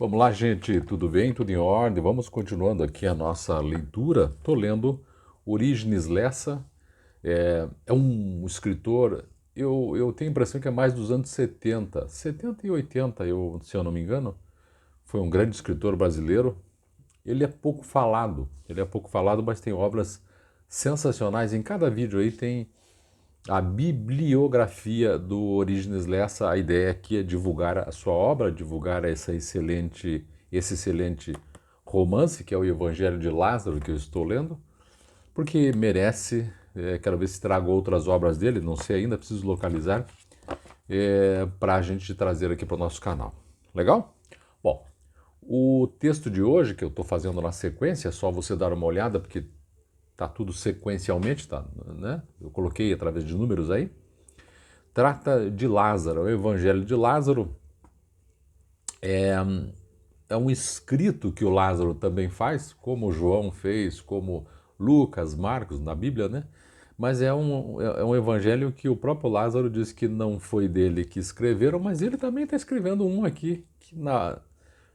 Vamos lá, gente, tudo bem? Tudo em ordem? Vamos continuando aqui a nossa leitura. Estou lendo Orígenes Lessa. É um escritor, eu tenho a impressão que é mais dos anos 70, 70 e 80, se eu não me engano. Foi um grande escritor brasileiro. Ele é pouco falado, mas tem obras sensacionais. Em cada vídeo aí tem a bibliografia do Orígenes Lessa. A ideia aqui é divulgar a sua obra, divulgar esse excelente romance, que é o Evangelho de Lázaro, que eu estou lendo, porque merece. Quero ver se trago outras obras dele, não sei ainda, preciso localizar, para a gente trazer aqui para o nosso canal. Legal? Bom, o texto de hoje, que eu estou fazendo na sequência, é só você dar uma olhada, porque tá tudo sequencialmente, tá, né? Eu coloquei através de números aí. Trata de Lázaro. O Evangelho de Lázaro é um escrito que o Lázaro também faz, como João fez, como Lucas, Marcos, na Bíblia, né? Mas é um evangelho que o próprio Lázaro diz que não foi dele que escreveram, mas ele também está escrevendo um aqui,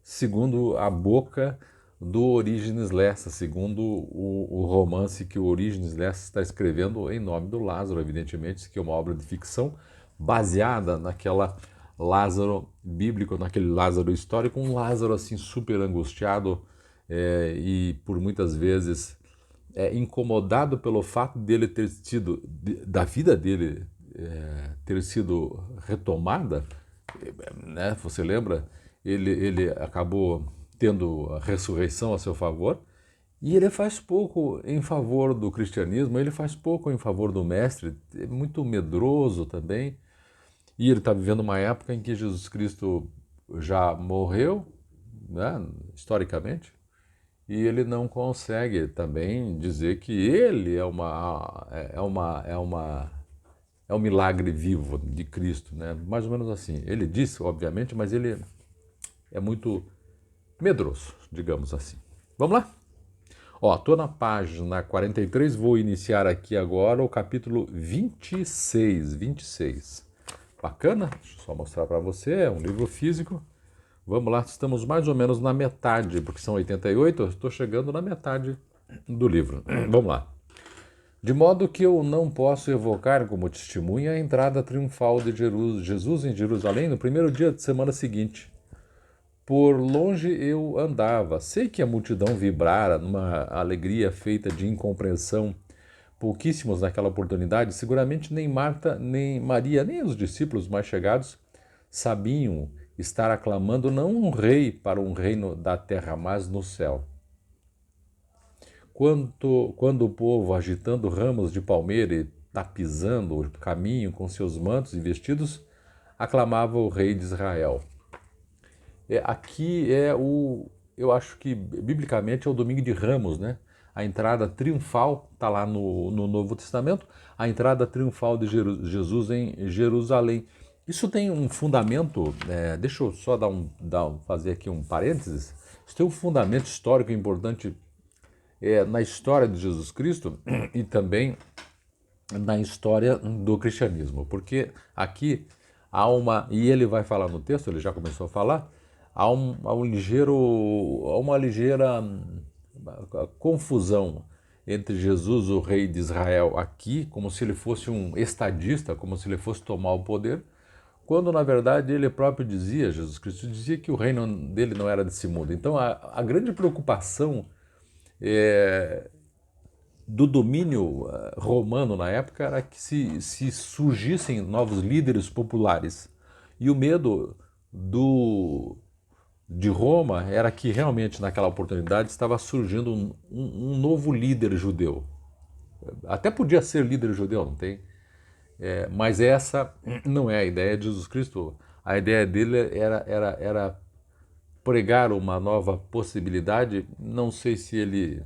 segundo a boca do Orígenes Lessa, segundo o romance que o Orígenes Lessa está escrevendo em nome do Lázaro, evidentemente, que é uma obra de ficção baseada naquela Lázaro bíblico, naquele Lázaro histórico, um Lázaro assim super angustiado e por muitas vezes incomodado pelo fato dele ter sido, da vida dele ter sido retomada, né? Você lembra? Ele acabou tendo a ressurreição a seu favor e ele faz pouco em favor do cristianismo, ele faz pouco em favor do mestre, é muito medroso também. E ele está vivendo uma época em que Jesus Cristo já morreu, né, historicamente, e ele não consegue também dizer que ele é um milagre vivo de Cristo, né? Mais ou menos assim. Ele disse, obviamente, mas ele é muito medroso, digamos assim. Vamos lá? Ó, tô na página 43, vou iniciar aqui agora o capítulo 26. 26. Bacana? Deixa eu só mostrar para você, é um livro físico. Vamos lá, estamos mais ou menos na metade, porque são 88, eu estou chegando na metade do livro. Vamos lá. De modo que eu não posso evocar como testemunha a entrada triunfal de Jesus em Jerusalém no primeiro dia de semana seguinte. Por longe eu andava, sei que a multidão vibrara numa alegria feita de incompreensão. Pouquíssimos naquela oportunidade, seguramente nem Marta, nem Maria, nem os discípulos mais chegados sabiam estar aclamando não um rei para um reino da terra, mas no céu. Quando o povo, agitando ramos de palmeira e tapizando o caminho com seus mantos e vestidos, aclamava o rei de Israel. Aqui eu acho que biblicamente é o domingo de Ramos, né? A entrada triunfal está lá no Novo Testamento, a entrada triunfal de Jesus em Jerusalém. Isso tem um fundamento, deixa eu só fazer aqui um parênteses. Isso tem um fundamento histórico importante na história de Jesus Cristo e também na história do cristianismo, porque aqui e ele vai falar no texto, ele já começou a falar, há uma ligeira confusão entre Jesus, o rei de Israel, aqui, como se ele fosse um estadista, como se ele fosse tomar o poder, quando na verdade ele próprio dizia, Jesus Cristo dizia que o reino dele não era desse mundo. Então a grande preocupação do domínio romano na época era que se surgissem novos líderes populares. E o medo de Roma era que realmente naquela oportunidade estava surgindo um novo líder judeu. Até podia ser líder judeu, não tem? Mas essa não é a ideia de Jesus Cristo. A ideia dele era pregar uma nova possibilidade. Não sei se ele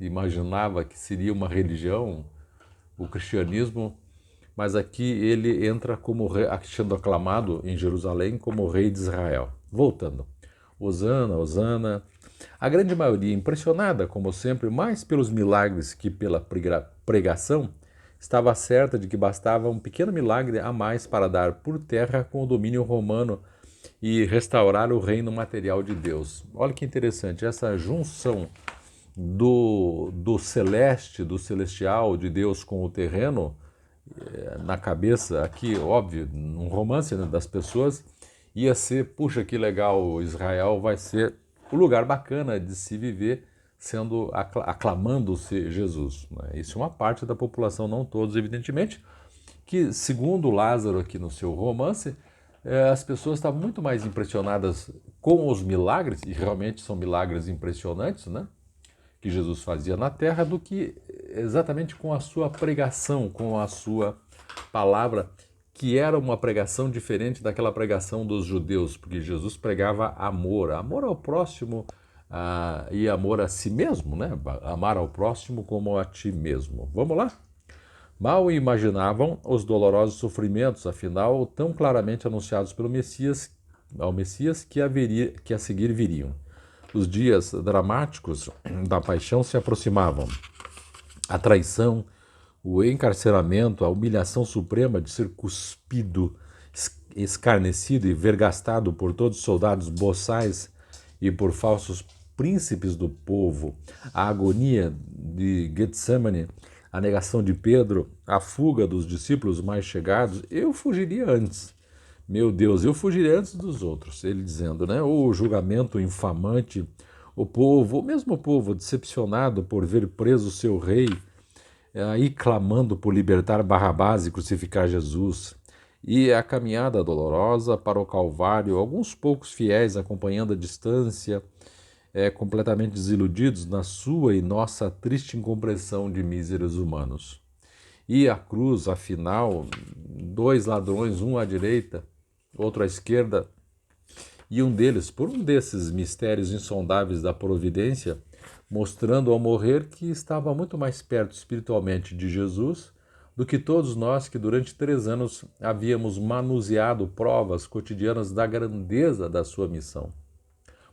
imaginava que seria uma religião, o cristianismo, mas aqui ele entra como rei, sendo aclamado em Jerusalém como rei de Israel. Voltando. Hosana, Hosana. A grande maioria, impressionada, como sempre, mais pelos milagres que pela pregação, estava certa de que bastava um pequeno milagre a mais para dar por terra com o domínio romano e restaurar o reino material de Deus. Olha que interessante, essa junção do celeste, do celestial de Deus com o terreno, na cabeça aqui, óbvio, num romance, né, das pessoas, ia ser, puxa, que legal, Israel vai ser o lugar bacana de se viver, sendo aclamando-se Jesus, né? Isso é uma parte da população, não todos, evidentemente, que, segundo Lázaro aqui no seu romance, as pessoas estavam muito mais impressionadas com os milagres, e realmente são milagres impressionantes, né, que Jesus fazia na terra, do que exatamente com a sua pregação, com a sua palavra, que era uma pregação diferente daquela pregação dos judeus, porque Jesus pregava amor, amor ao próximo e amor a si mesmo, né? Amar ao próximo como a ti mesmo. Vamos lá? Mal imaginavam os dolorosos sofrimentos, afinal, tão claramente anunciados pelo Messias, ao Messias que a seguir viriam. Os dias dramáticos da paixão se aproximavam. A traição, o encarceramento, a humilhação suprema de ser cuspido, escarnecido e vergastado por todos os soldados boçais e por falsos príncipes do povo, a agonia de Getsemane, a negação de Pedro, a fuga dos discípulos mais chegados, eu fugiria antes. Meu Deus, eu fugiria antes dos outros. Ele dizendo, né? O julgamento infamante, o mesmo povo decepcionado por ver preso seu rei, aí clamando por libertar Barrabás e crucificar Jesus. E a caminhada dolorosa para o Calvário, alguns poucos fiéis acompanhando a distância, completamente desiludidos na sua e nossa triste incompreensão de míseros humanos. E a cruz, afinal, dois ladrões, um à direita, outro à esquerda, e um deles, por um desses mistérios insondáveis da providência, mostrando ao morrer que estava muito mais perto espiritualmente de Jesus do que todos nós que durante 3 anos havíamos manuseado provas cotidianas da grandeza da sua missão.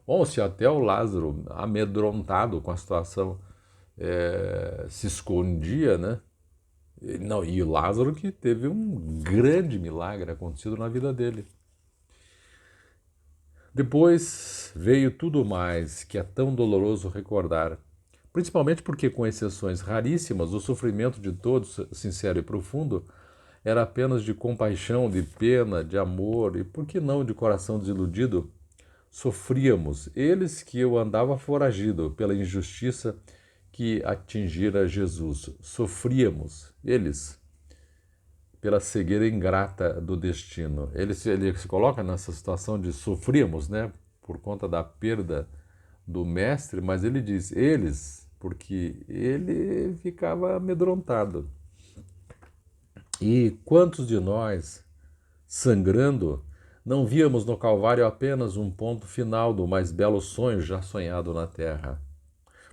Bom, se até o Lázaro, amedrontado com a situação, se escondia, né? Não, e o Lázaro que teve um grande milagre acontecido na vida dele. Depois veio tudo mais que é tão doloroso recordar, principalmente porque, com exceções raríssimas, o sofrimento de todos, sincero e profundo, era apenas de compaixão, de pena, de amor e, por que não, de coração desiludido. Sofríamos, eles que eu andava foragido pela injustiça que atingira Jesus. Sofríamos, eles, pela cegueira ingrata do destino. Ele se coloca nessa situação de sofríamos, né, por conta da perda do mestre, mas ele diz eles, porque ele ficava amedrontado. E quantos de nós, sangrando, não víamos no Calvário apenas um ponto final do mais belo sonho já sonhado na terra?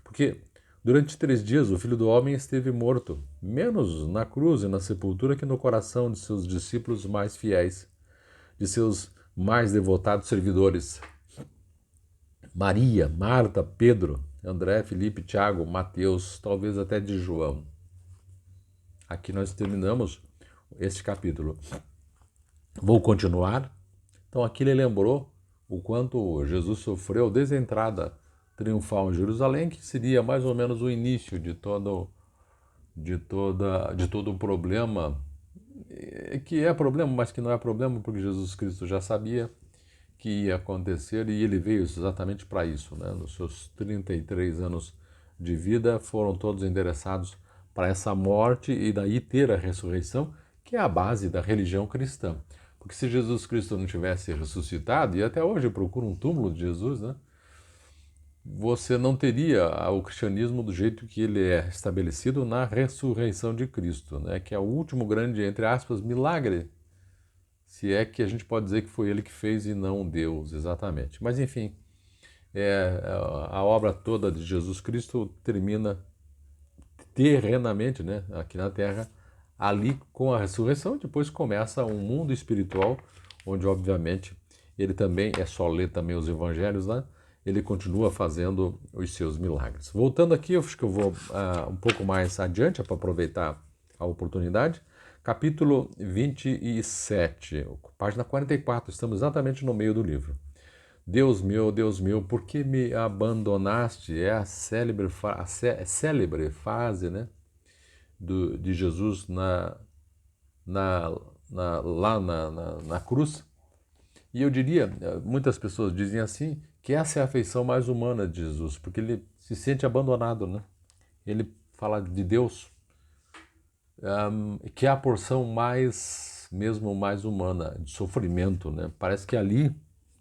Porque durante 3 dias o Filho do Homem esteve morto, menos na cruz e na sepultura que no coração de seus discípulos mais fiéis, de seus mais devotados servidores. Maria, Marta, Pedro, André, Felipe, Tiago, Mateus, talvez até de João. Aqui nós terminamos este capítulo. Vou continuar. Então aqui ele lembrou o quanto Jesus sofreu desde a entrada triunfal em Jerusalém, que seria mais ou menos o início de todo o problema, que é problema, mas que não é problema, porque Jesus Cristo já sabia que ia acontecer e ele veio exatamente para isso, né? Nos seus 33 anos de vida foram todos endereçados para essa morte e daí ter a ressurreição, que é a base da religião cristã. Porque se Jesus Cristo não tivesse ressuscitado, e até hoje procura um túmulo de Jesus, né? Você não teria o cristianismo do jeito que ele é estabelecido na ressurreição de Cristo, né? Que é o último grande, entre aspas, milagre, se é que a gente pode dizer que foi ele que fez e não Deus, exatamente. Mas enfim, a obra toda de Jesus Cristo termina terrenamente, né? Aqui na Terra, ali com a ressurreição, depois começa um mundo espiritual, onde obviamente ele também, é só ler também os evangelhos, né? Ele continua fazendo os seus milagres. Voltando aqui, eu acho que eu vou um pouco mais adiante para aproveitar a oportunidade. capítulo 27, página 44, estamos exatamente no meio do livro. Deus meu, por que me abandonaste? É a célebre frase, né, de Jesus na, lá na cruz. E eu diria, muitas pessoas dizem assim, que essa é a afeição mais humana de Jesus, porque ele se sente abandonado, né? Ele fala de Deus, que é a porção mesmo mais humana, de sofrimento, né? Parece que ali,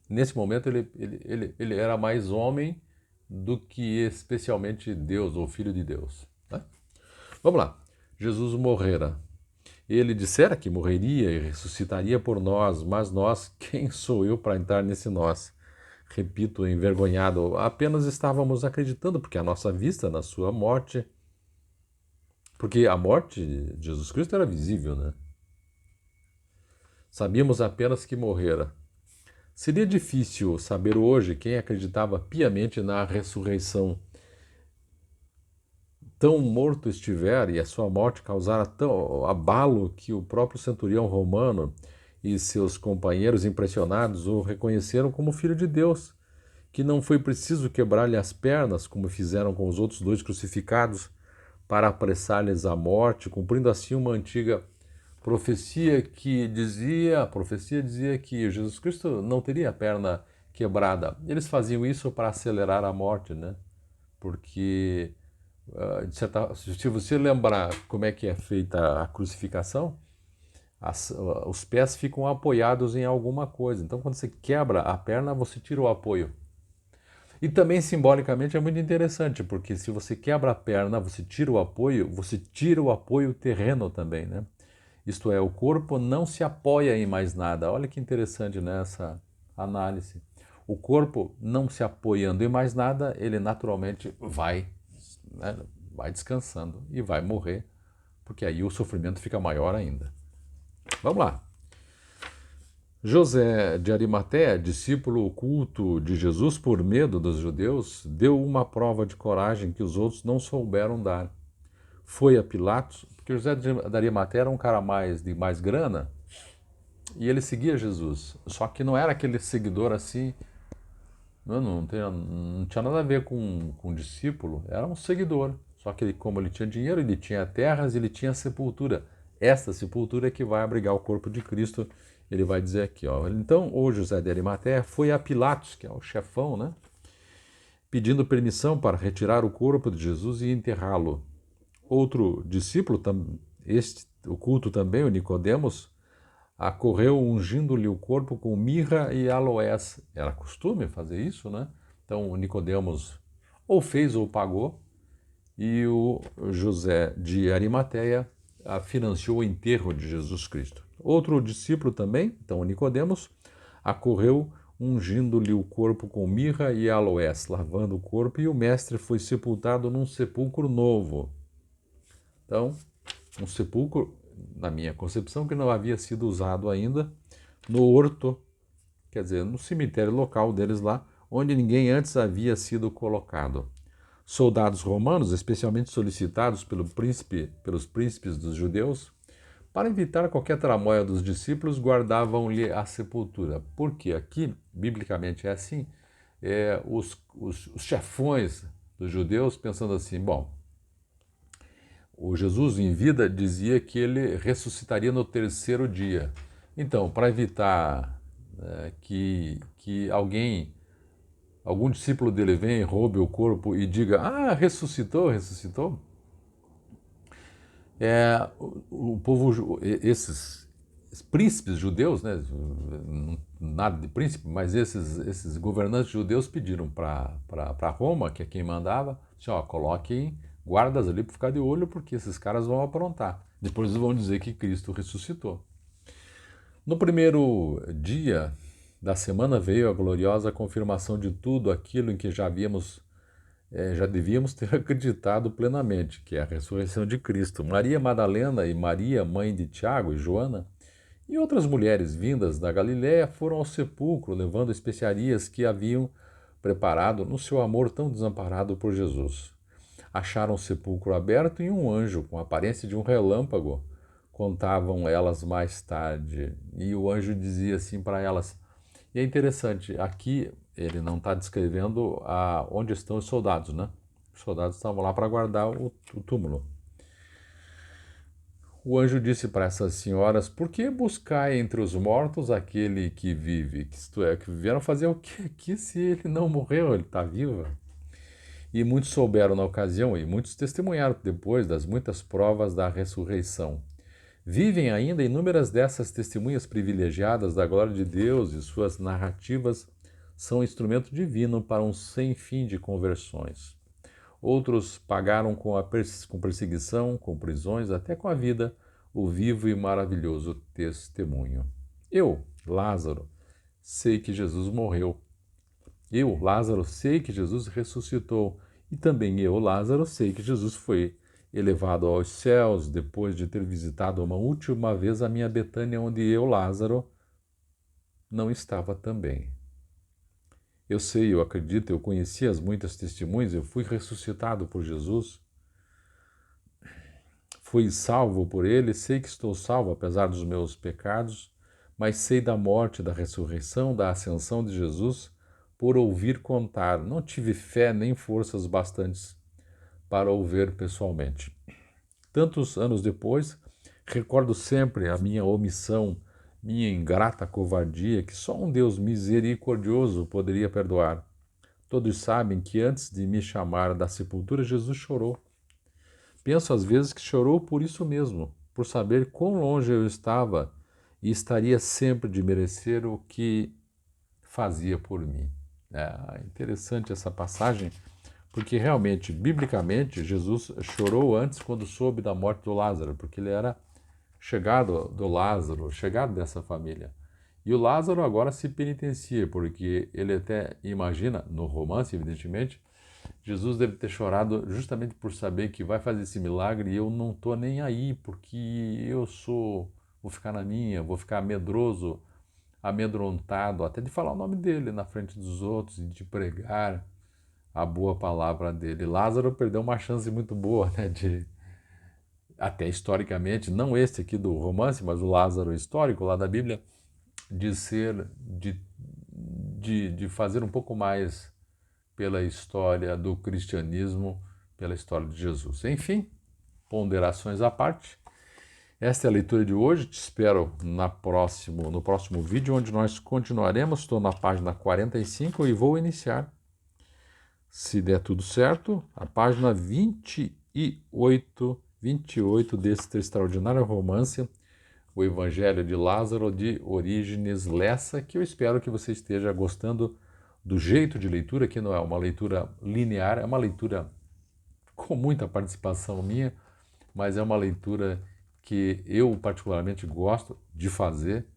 nesse momento, ele era mais homem do que especialmente Deus, ou Filho de Deus, né? Vamos lá. Jesus morrera. Ele dissera que morreria e ressuscitaria por nós, mas nós, quem sou eu para entrar nesse nós? Repito, envergonhado, apenas estávamos acreditando, porque a nossa vista na sua morte, porque a morte de Jesus Cristo era visível, né? Sabíamos apenas que morrera. Seria difícil saber hoje quem acreditava piamente na ressurreição. Tão morto estiver e a sua morte causara tão abalo que o próprio centurião romano e seus companheiros impressionados o reconheceram como filho de Deus, que não foi preciso quebrar-lhe as pernas, como fizeram com os outros dois crucificados, para apressar-lhes a morte, cumprindo assim uma antiga profecia a profecia dizia que Jesus Cristo não teria a perna quebrada. Eles faziam isso para acelerar a morte, né? Porque se você lembrar como é que é feita a crucificação, os pés ficam apoiados em alguma coisa. Então, quando você quebra a perna, você tira o apoio. E também simbolicamente é muito interessante, porque se você quebra a perna, você tira o apoio terreno também, né? Isto é, o corpo não se apoia em mais nada. Olha que interessante nessa análise. O corpo não se apoiando em mais nada, ele naturalmente vai, né, vai descansando e vai morrer, porque aí o sofrimento fica maior ainda. Vamos lá. José de Arimateia, discípulo oculto de Jesus por medo dos judeus, deu uma prova de coragem que os outros não souberam dar. Foi a Pilatos, porque José de Arimateia era um cara de mais grana, e ele seguia Jesus. Só que não era aquele seguidor assim, não tinha nada a ver com um discípulo, era um seguidor. Só que como ele tinha dinheiro, ele tinha terras, ele tinha sepultura. Esta sepultura é que vai abrigar o corpo de Cristo, ele vai dizer aqui. Ó. Então, o José de Arimateia foi a Pilatos, que é o chefão, né? Pedindo permissão para retirar o corpo de Jesus e enterrá-lo. Outro discípulo, o culto também, o Nicodemos, acorreu ungindo-lhe o corpo com mirra e aloés. Era costume fazer isso, né? Então o Nicodemos ou fez ou pagou, e o José de Arimateia financiou o enterro de Jesus Cristo. Outro discípulo também, então o Nicodemos, acorreu ungindo-lhe o corpo com mirra e aloés, lavando o corpo, e o mestre foi sepultado num sepulcro novo. Então, um sepulcro, na minha concepção, que não havia sido usado ainda, no horto, quer dizer, no cemitério local deles lá, onde ninguém antes havia sido colocado. Soldados romanos, especialmente solicitados pelos príncipes dos judeus, para evitar qualquer tramóia dos discípulos, guardavam-lhe a sepultura. Porque aqui, biblicamente é assim, os chefões dos judeus pensando assim, bom, o Jesus em vida dizia que ele ressuscitaria no terceiro dia. Então, para evitar que algum discípulo dele venha, roube o corpo e diga, ressuscitou, o povo, esses príncipes judeus, né, nada de príncipe, mas esses governantes judeus pediram para Roma, que é quem mandava, assim, coloquem guardas ali para ficar de olho, porque esses caras vão aprontar. Depois eles vão dizer que Cristo ressuscitou. No primeiro dia da semana veio a gloriosa confirmação de tudo aquilo em que já devíamos ter acreditado plenamente, que é a ressurreição de Cristo. Maria Madalena e Maria, mãe de Tiago e Joana, e outras mulheres vindas da Galiléia foram ao sepulcro, levando especiarias que haviam preparado no seu amor tão desamparado por Jesus. Acharam o sepulcro aberto e um anjo, com a aparência de um relâmpago, contavam elas mais tarde. E o anjo dizia assim para elas. E é interessante, aqui ele não está descrevendo onde estão os soldados, né? Os soldados estavam lá para guardar o túmulo. O anjo disse para essas senhoras: por que buscar entre os mortos aquele que vive? Isto é, que vieram fazer o que aqui se ele não morreu, ele está vivo? E muitos souberam na ocasião, e muitos testemunharam depois das muitas provas da ressurreição. Vivem ainda inúmeras dessas testemunhas privilegiadas da glória de Deus, e suas narrativas são instrumento divino para um sem fim de conversões. Outros pagaram com perseguição, com prisões, até com a vida, o vivo e maravilhoso testemunho. Eu, Lázaro, sei que Jesus morreu. Eu, Lázaro, sei que Jesus ressuscitou. E também eu, Lázaro, sei que Jesus foi elevado aos céus depois de ter visitado uma última vez a minha Betânia, onde eu, Lázaro, não estava também. Eu sei, eu acredito, eu conheci as muitas testemunhas, eu fui ressuscitado por Jesus, fui salvo por Ele, sei que estou salvo apesar dos meus pecados, mas sei da morte, da ressurreição, da ascensão de Jesus por ouvir contar. Não tive fé nem forças bastantes para o ver pessoalmente. Tantos anos depois, recordo sempre a minha omissão, minha ingrata covardia, que só um Deus misericordioso poderia perdoar. Todos sabem que antes de me chamar da sepultura, Jesus chorou. Penso às vezes que chorou por isso mesmo, por saber quão longe eu estava e estaria sempre de merecer o que fazia por mim. É interessante essa passagem, porque realmente, biblicamente, Jesus chorou antes quando soube da morte do Lázaro, porque ele era chegado do Lázaro, chegado dessa família. E o Lázaro agora se penitencia, porque ele até imagina, no romance, evidentemente, Jesus deve ter chorado justamente por saber que vai fazer esse milagre e eu não estou nem aí, porque vou ficar na minha, vou ficar medroso, amedrontado, até de falar o nome dele na frente dos outros e de pregar a boa palavra dele. Lázaro perdeu uma chance muito boa, né, até historicamente, não esse aqui do romance, mas o Lázaro histórico lá da Bíblia, de fazer um pouco mais pela história do cristianismo, pela história de Jesus. Enfim, ponderações à parte. Esta é a leitura de hoje. Te espero no próximo vídeo, onde nós continuaremos. Estou na página 45 e vou iniciar, se der tudo certo, a página 28 deste extraordinário romance, O Evangelho de Lázaro, de Orígenes Lessa, que eu espero que você esteja gostando do jeito de leitura, que não é uma leitura linear, é uma leitura com muita participação minha, mas é uma leitura que eu particularmente gosto de fazer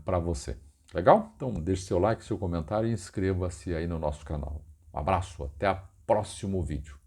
para você. Legal? Então deixe seu like, seu comentário e inscreva-se aí no nosso canal. Um abraço, até o próximo vídeo.